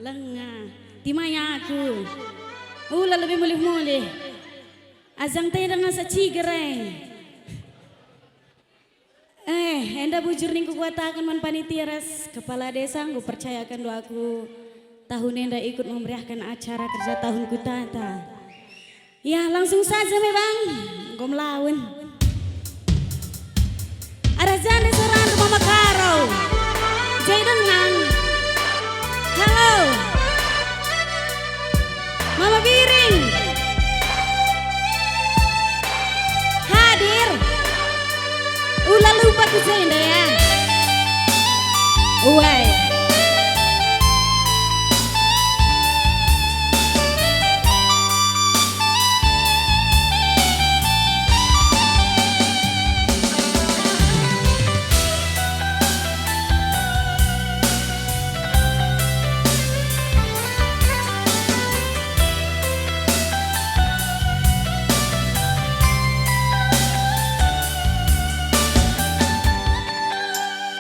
lengah timaya aku ula lebih mulih-mulih azang teh dengan sacigereng enda bujur ning kuatakan man panitia ras kepala desa nggu percayakan doaku tahun enda ikut memeriahkan acara kerja tahun kutata ya langsung saja memang gue melawan ada janda seorang Mama Karo Jai Dengang halo Mama Biring hadir ulah lupa ku janda ya uai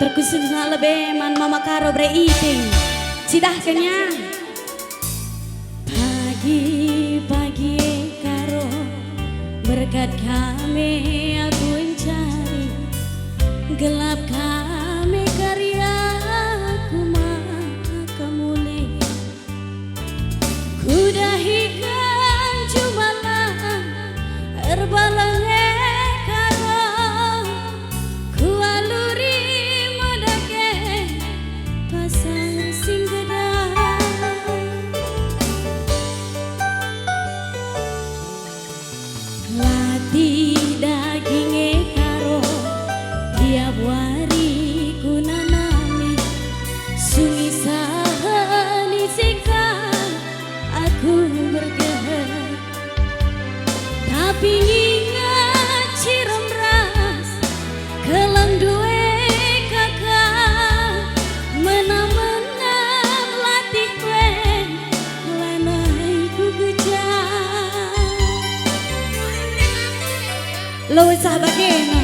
terkhusus lebih man Mama Karo breiting cidah kenya pagi-pagi Karo berkat kami aku mencari gelap kami karya aku maka mulai kudahikan cumalah erbalang Karo kualuri latih daging Karo tiap wari kunanami sungi sahani sika aku bergerak tapi ingat ciram ras kelang due kakak menam-menam latih kue lanai ku gejak lo sahabat kena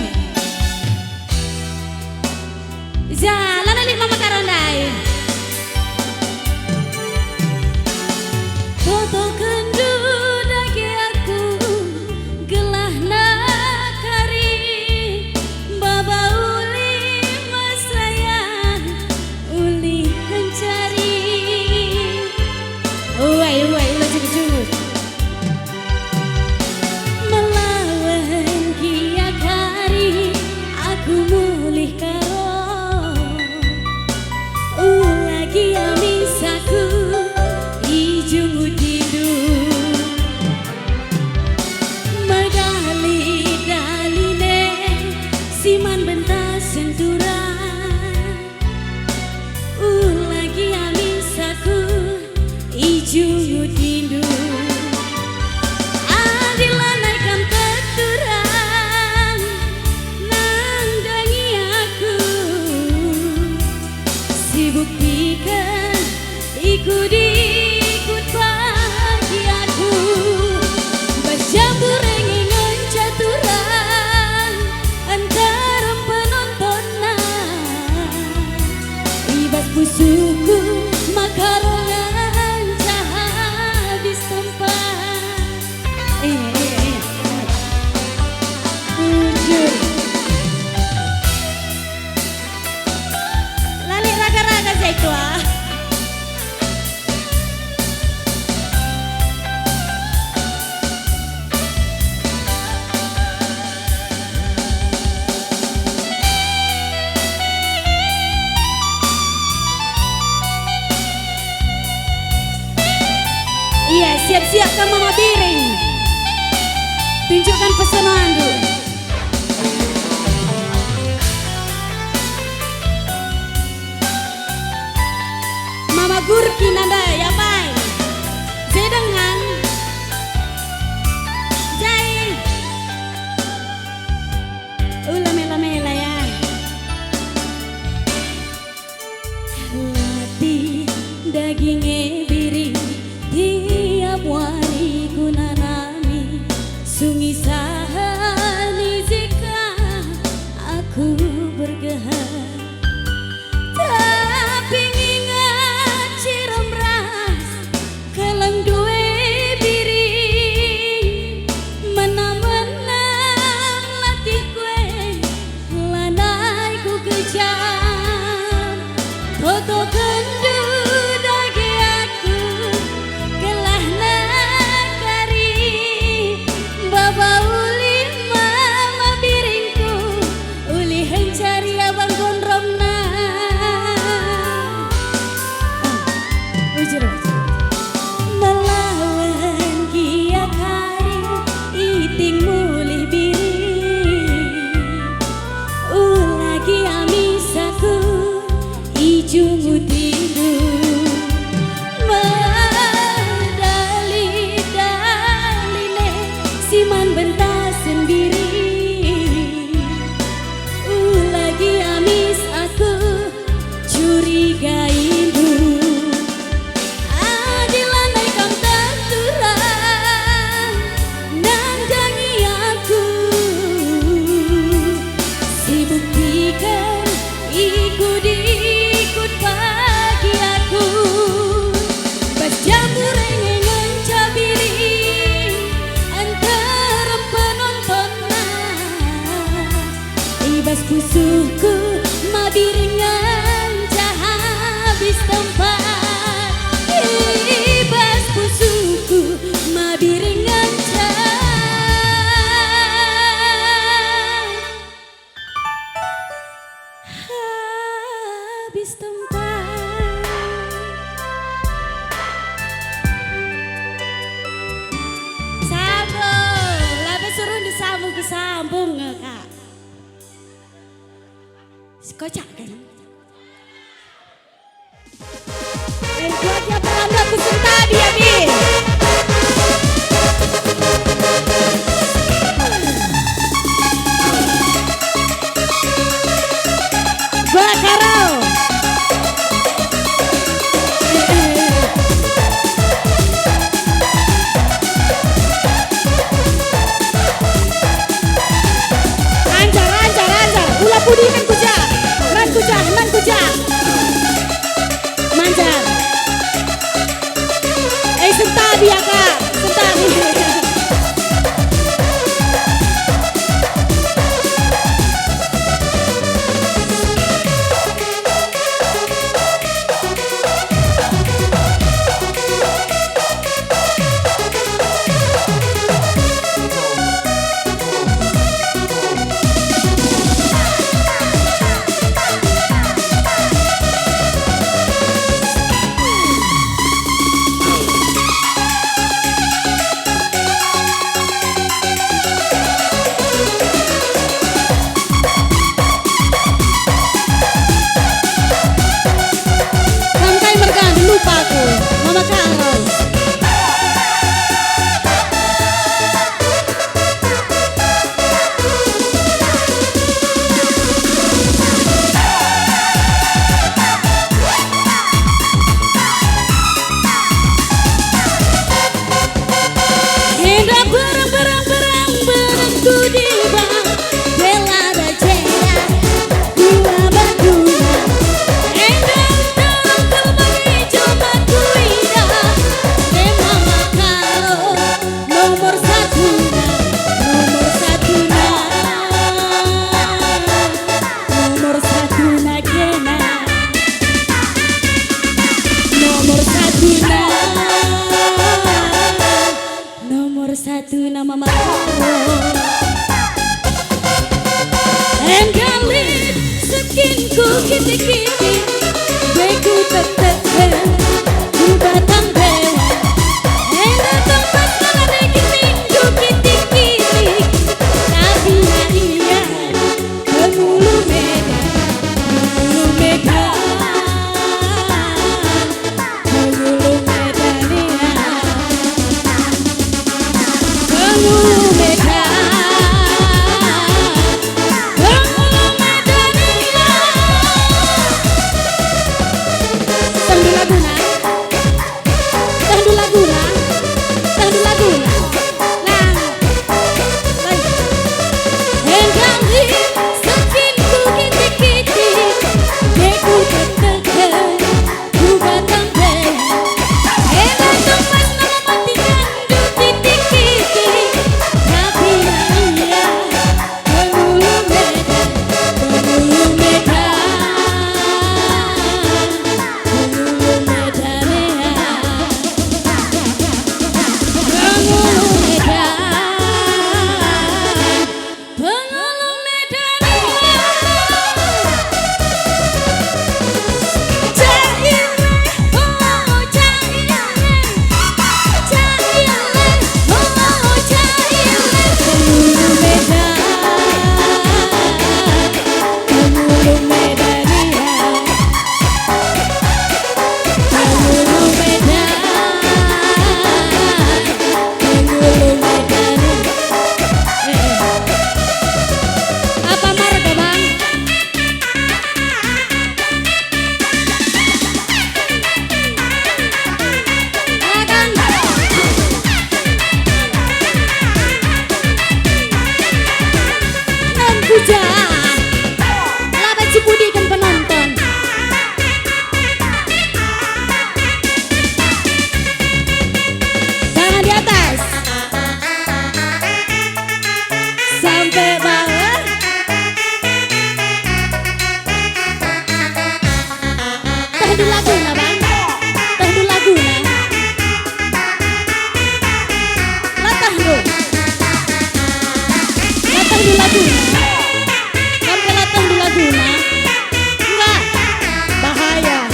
jalan alik Mama Karondai foto kendu dagi aku gelah nakari baba uli masaya uli mencari uai lo cukup aku mulih Karo lagi amisaku ijung tidu medali daline siman bentas senturan lagi amisaku ijung tidu adilah naikkan peturan buktikan ikut bagi aku bercampur ingin caturan antara penontonan ibas pusuku makarongan habis tempat jujur raga-raga Zaitwa iya siap-siap kan Mama Biring tunjukkan pesanan dulu Mama Gurki nanda ya pai Jai Dengang Jai mela-mela ya latih dagingnya biring tiap wari kunanami sungi sahani jika aku bergehar tapi ingat ciram foto kendu dagi aku kelah nakari baba uli mama biringku uli hencari abang gondromna ujur melawan giat hari iting mulih biri ulagi amisaku ijung utiru medali-daline siman bentas sendiri ulagi amis aku curiga indu adilan naikam terturang nandangi aku si buktikan ikut pagi aku bas jamur rengengan cabiri antara penontonnya ibas pusuhku mabiringan habis tempat ibas pusuhku mabiringan habis tempat sambung labe suruh disambung kesambung kak kocak kan dan kuatnya peranda kusung tadi ya Bin Bakarau anjar ula pudi nan kuja manjar sentabi ya kak sentabi Mama Carol hendak berang ku di bawah bela rajaya dua berdua hendak dalam kelemahan coba ku indah memang kalau nomor satu kena nomor satu nama Makaro engkali sekinku kiti-kiti beku tetep ku batang dewa enggak tempat ada minggu kiti-kiti tapi iya kemulu Medan tahu laguna bang, tahu laguna, latah do, latah di laguna, sampai latah di laguna, enggak bahaya.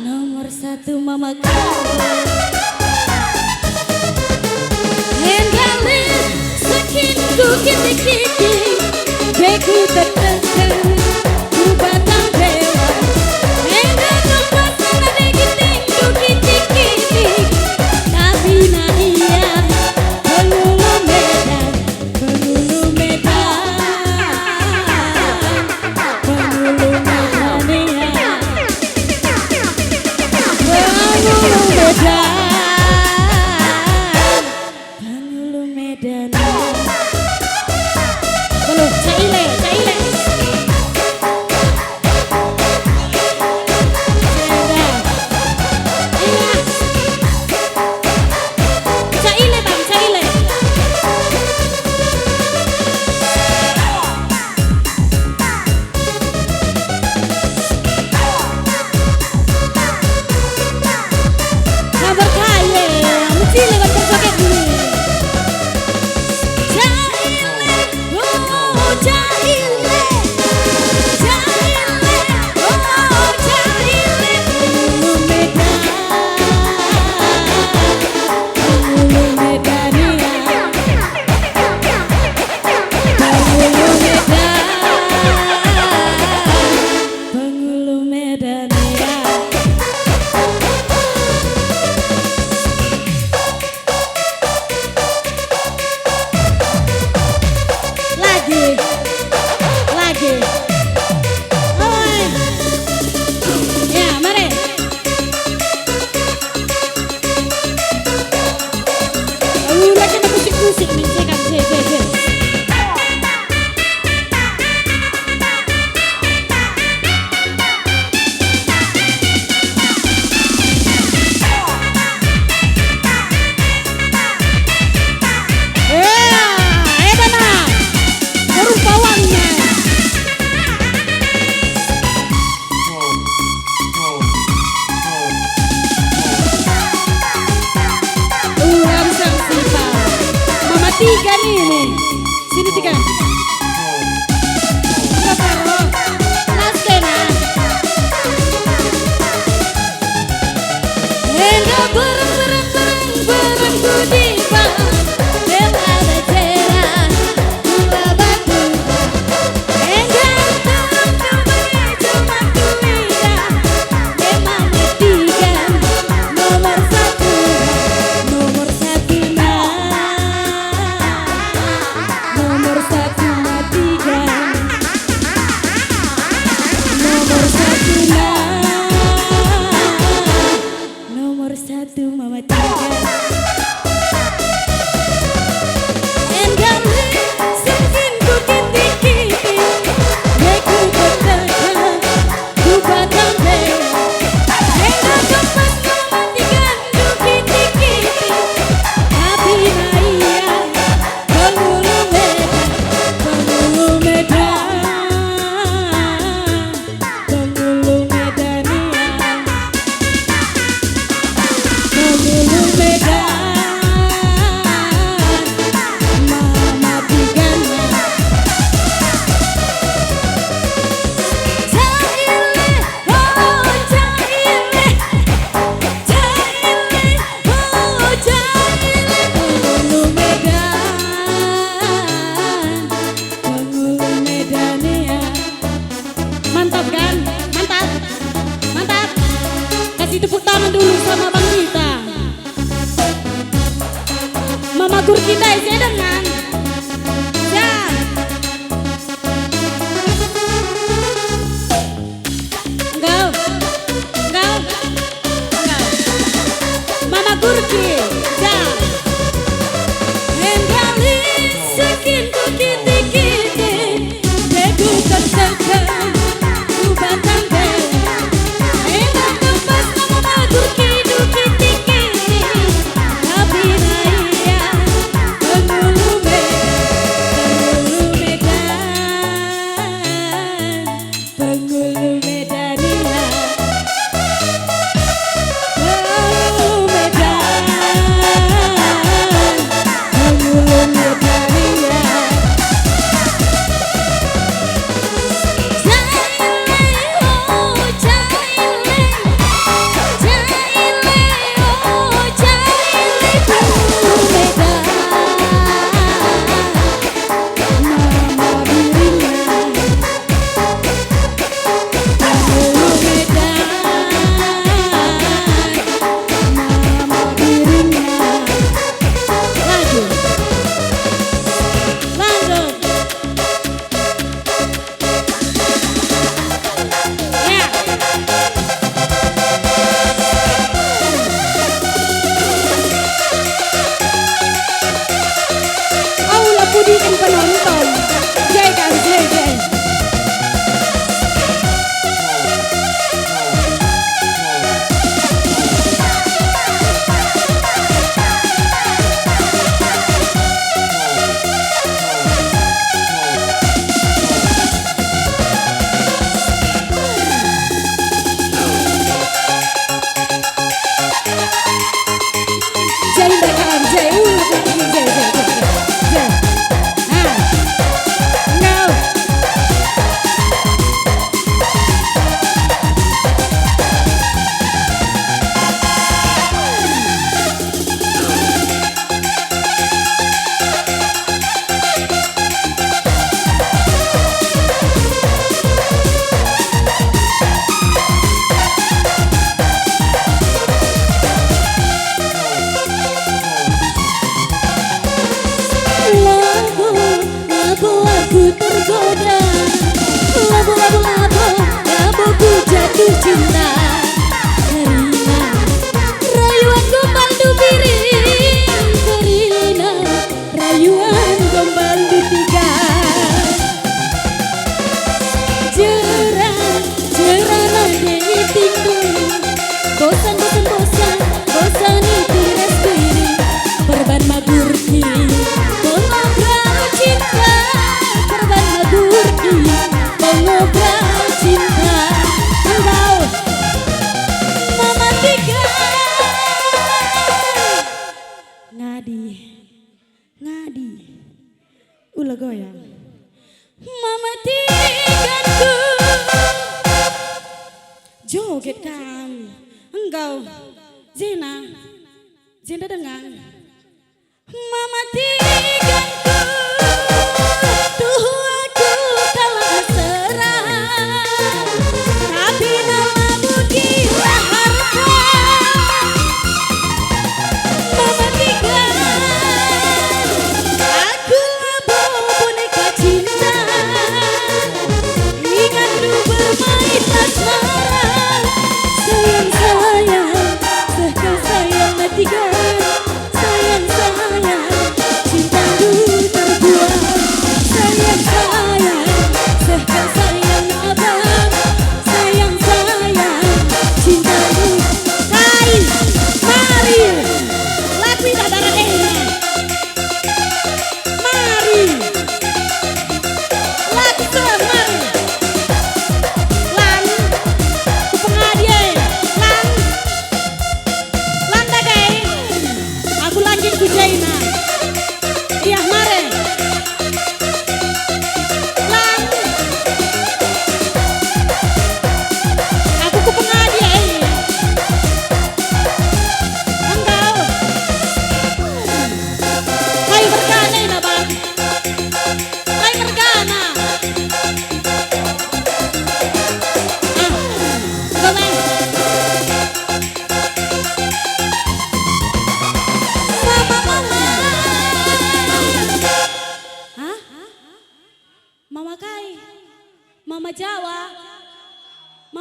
Nomor satu Mama Karo. Hendalin sekinku kiti-kiti, beku tertentu, ku batang dewa. Hendak kekuatan ada gitingku kiti-kiti, tapi na iya, penghulu Medan, penghulu Medan, penghulu Medania. Penghulu Medan, belum caile, caile. Caile bang, caile. Kabar kaya, mesti lewat berjoget dulu. Caile, oh caile, caile, oh caile. Penghulu Medan, penghulu Medania, penghulu Medan, penghulu Medania. Lagi, oi, ya mari. Lagi ada musik-musik nih, cek. Tiga nih, sini tiga. Berapa? Lastena. Hendak berang ku di bang, ada cerah, gula batu. Hendak kembali cuma tuida, memang tiga, nomor satu nah. Nomor satu matiga, nomor satu nah, nomor satu Mama Tiga. Endale sekinku kiti-kiti, beku bertekan, ku batang dewa. Hendak kepas mematikan ku kiti-kiti, tapi na iya, penghulu Medan, penghulu Medania, penghulu mencintai saya dengan ya. Engkau, Mama Gurki, ya. Endali sekin ku kiti-kiti, deku kesekan ku batang be. Enak tempat Mama Gurki du kiti-kiti, tapi naya pengulu Medania. Pudikan penonton, jai kan jai. Jai bakalan jai jai. Labu tergoda, labu jatuh cinta. Karina rayuan gombal du biring, Karina rayuan gombal du tiga. Jerah nade tinggung, bosan itu restiri. Perban Magurki pengobrol cinta, Perban Magurki pengobrol cinta. Engkau Mama Tiga ngadi ulah goyang Mama Tiganku joget kan. Engkau Zena dengan Mama Tiganku, tuh aku kalah serah, tapi namamu gila harta. Mama Tiga, aku abu boneka cinta, ingat lu bermain asmara. Sayang, sayang Mama Tiga. Sayang, cinta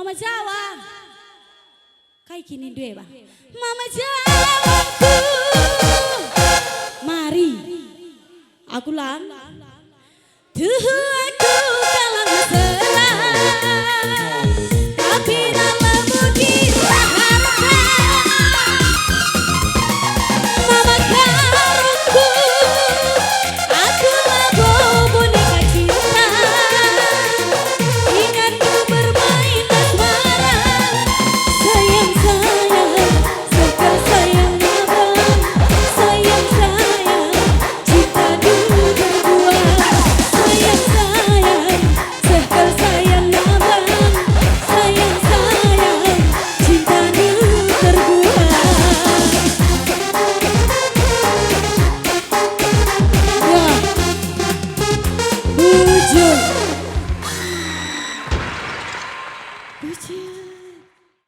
Mama Jawa. Kayak gini deh bang. Mama Jawaku. Mari. Aku lang. Tuh aku kalah mesra.